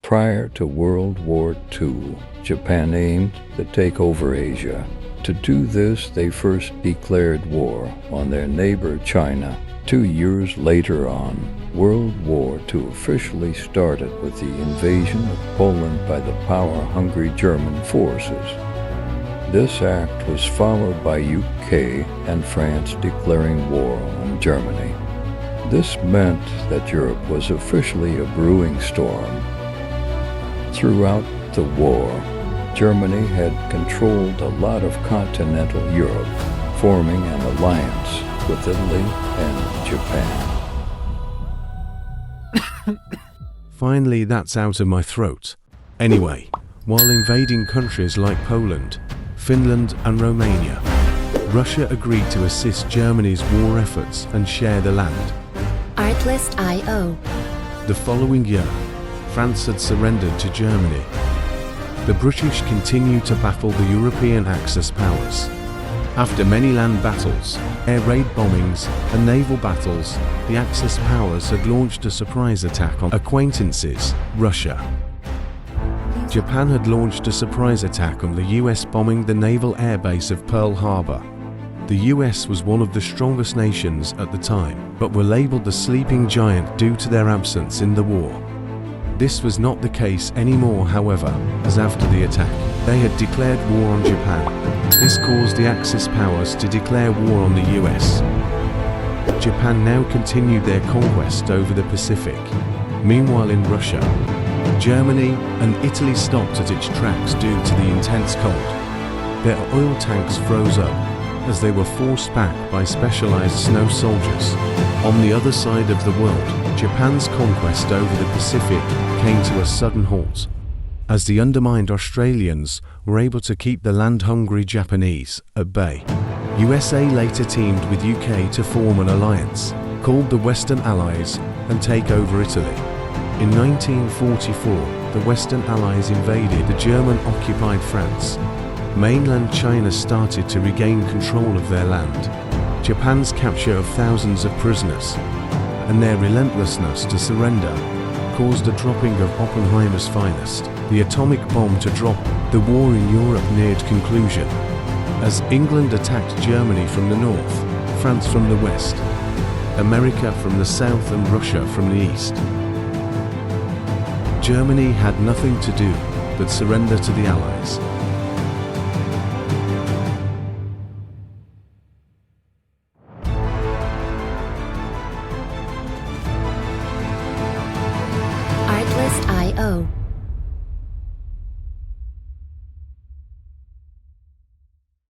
Prior to World War II, Japan aimed to take over Asia. To do this, they first declared war on their neighbor China. 2 years later on, World War II officially started with the invasion of Poland by the power-hungry German forces. This act was followed by UK and France declaring war on Germany. This meant that Europe was officially a brewing storm. Throughout the war, Germany had controlled a lot of continental Europe, forming an alliance with Italy and Japan. Finally, that's out of my throat. Anyway, while invading countries like Poland, Finland and Romania, Russia agreed to assist Germany's war efforts and share the land. Artlist.io. The following year, France had surrendered to Germany. The British continued to battle the European Axis powers. After many land battles, air raid bombings, and naval battles, the Axis powers had launched a surprise attack on acquaintances, Russia. Japan had launched a surprise attack on the US, bombing the naval airbase of Pearl Harbor. The US was one of the strongest nations at the time, but were labeled the sleeping giant due to their absence in the war. This was not the case anymore, however, as after the attack, they had declared war on Japan. This caused the Axis powers to declare war on the US. Japan now continued their conquest over the Pacific. Meanwhile in Russia, Germany and Italy stopped at its tracks due to the intense cold. Their oil tanks froze up as they were forced back by specialized snow soldiers. On the other side of the world, Japan's conquest over the Pacific came to a sudden halt, as the undermined Australians were able to keep the land-hungry Japanese at bay. USA later teamed with UK to form an alliance, called the Western Allies, and take over Italy. In 1944, the Western Allies invaded the German-occupied France. Mainland China started to regain control of their land. Japan's capture of thousands of prisoners and their relentlessness to surrender caused a dropping of Oppenheimer's finest, the atomic bomb, to drop. The war in Europe neared conclusion, as England attacked Germany from the north, France from the west, America from the south and Russia from the east. Germany had nothing to do but surrender to the Allies.